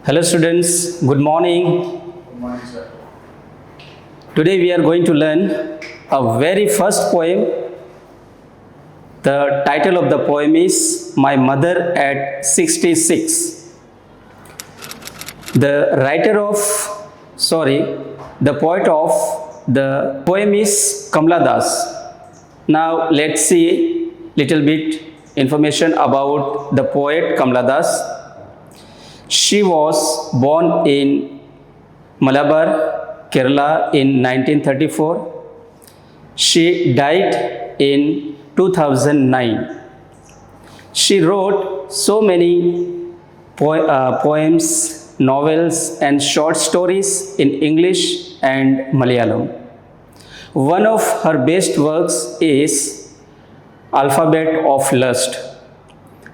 Hello students, good morning. Good morning, sir. Today we are going to learn a very first poem. The title of the poem is My Mother at 66. The poet of the poem is Kamala Das. Now let's see little bit information about the poet Kamala Das. She was born in Malabar, Kerala in 1934. She died in 2009. She wrote so many poems, novels and short stories in English and Malayalam. One of her best works is Alphabet of Lust.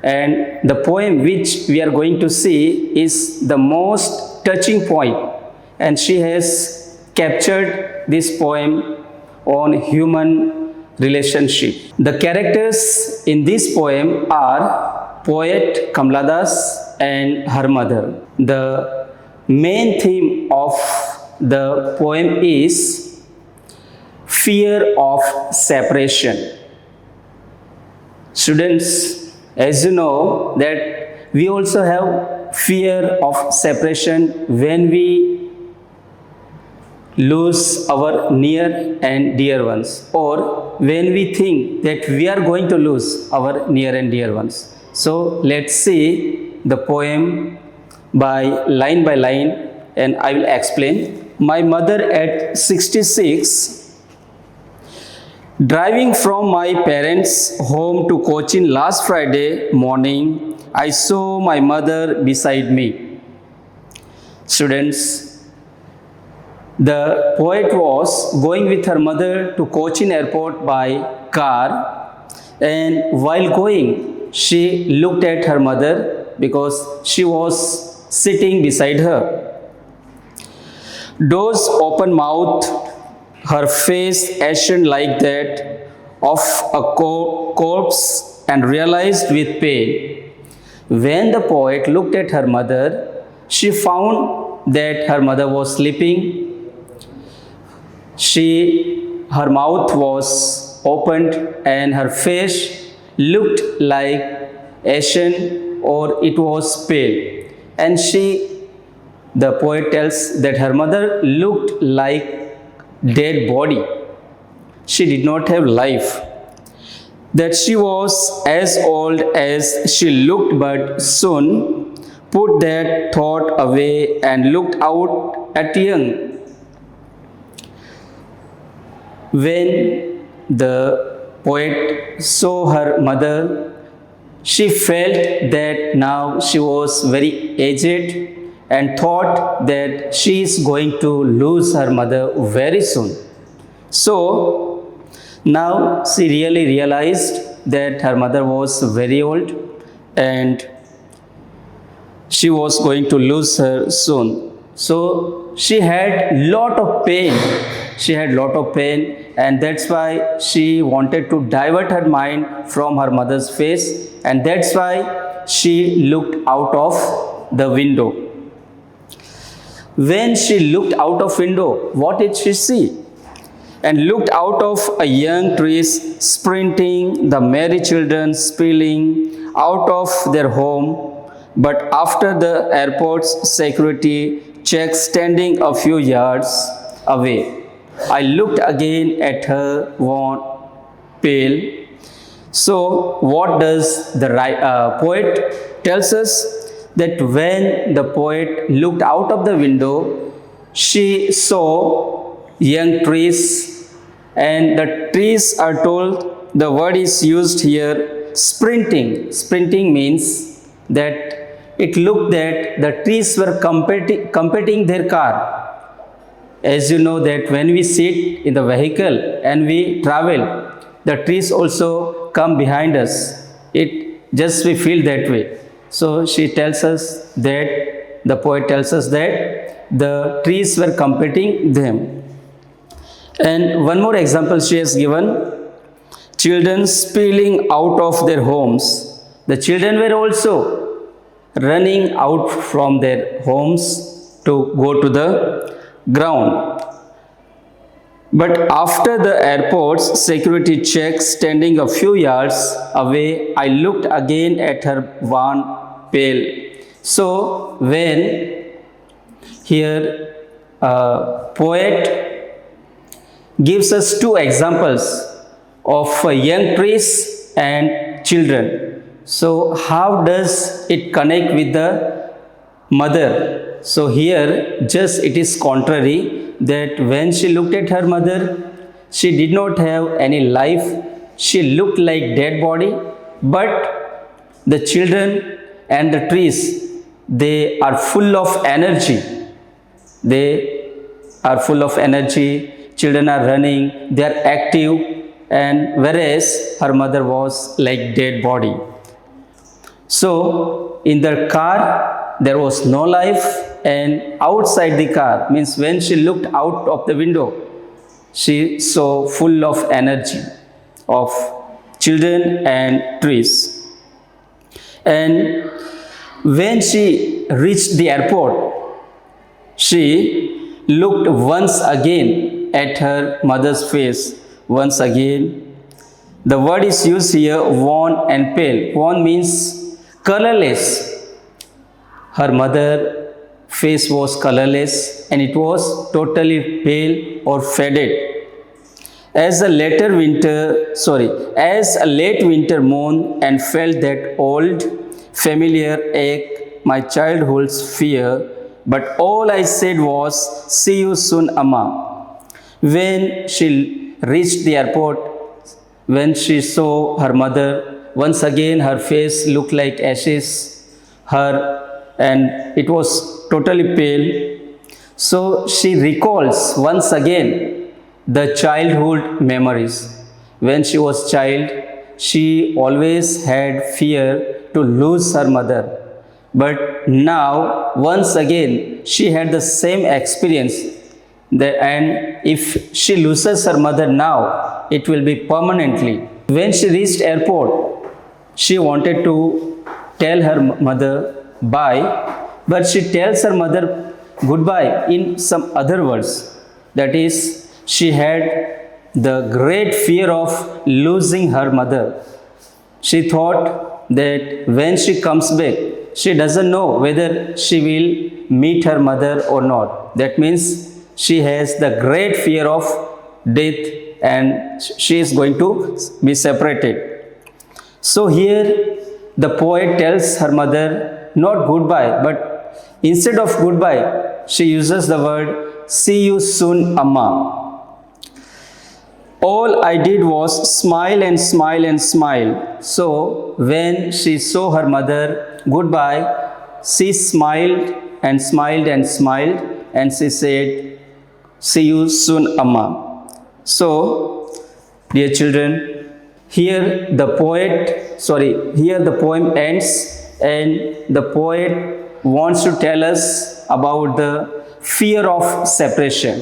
And the poem which we are going to see is the most touching poem, and she has captured this poem on human relationship. The characters in this poem are poet Kamala Das and her mother. The main theme of the poem is fear of separation. Students, as you know that we also have fear of separation when we lose our near and dear ones, or when we think that we are going to lose our near and dear ones. So let's see the poem by line, and I will explain. My mother at 66. Driving from my parents' home to Cochin last Friday morning, I saw my mother beside me. Students, the poet was going with her mother to Cochin airport by car, and while going, she looked at her mother because she was sitting beside her. Doors open mouth, her face ashen like that of a corpse and realized with pain. When the poet looked at her mother, she found that her mother was sleeping. Her mouth was opened and her face looked like ashen, or it was pale. And the poet tells that her mother looked like dead body. She did not have life. That she was as old as she looked, but soon put that thought away and looked out at young. When the poet saw her mother, she felt that now she was very aged and thought that she is going to lose her mother very soon. So now she really realized that her mother was very old and she was going to lose her soon. So she had lot of pain. And that's why she wanted to divert her mind from her mother's face, and that's why she looked out of the window. When she looked out of window, what did she see? And looked out of a young trees sprinting, the merry children spilling out of their home. But after the airport's security check standing a few yards away, I looked again at her worn, pale. So what does the poet tells us? That when the poet looked out of the window, she saw young trees, and the trees are told, the word is used here, sprinting. Sprinting means that it looked that the trees were competing their car. As you know that when we sit in the vehicle and we travel, the trees also come behind us. We feel that way. So the poet tells us that the trees were competing them. And one more example she has given, children spilling out of their homes. The children were also running out from their homes to go to the ground. But after the airport's security check, standing a few yards away, I looked again at her wan, pale. So, when here poet gives us two examples of young priests and children. So, how does it connect with the mother? So, here just it is contrary, that when she looked at her mother, she did not have any life. She looked like dead body. But the children and the trees, they are full of energy. They are full of energy. Children are running, they are active, and whereas her mother was like dead body. So in the car there was no life, and outside the car, means when she looked out of the window, she saw full of energy of children and trees. And when she reached the airport, she looked once again at her mother's face. Once again, the word is used here, wan and pale. Wan means colorless. Her mother face was colorless and it was totally pale or faded. As a late winter moon, and felt that old familiar ache, my childhood's fear. But all I said was, "See you soon, Amma." When she reached the airport, when she saw her mother, once again her face looked like ashes, and it was totally pale. So she recalls once again the childhood memories. When she was child, she always had fear to lose her mother. But now, once again, she had the same experience. And if she loses her mother now, it will be permanently. When she reached airport, she wanted to tell her mother bye, but she tells her mother goodbye in some other words. That is, she had the great fear of losing her mother. She thought that when she comes back, she doesn't know whether she will meet her mother or not. That means she has the great fear of death and she is going to be separated. So here the poet tells her mother not goodbye, but instead of goodbye, she uses the word, "See you soon, Amma." All I did was smile and smile and smile. So when she saw her mother goodbye, she smiled and smiled and smiled, and she said, "See you soon, Amma." So, dear children, here the poem ends, and the poet wants to tell us about the fear of separation.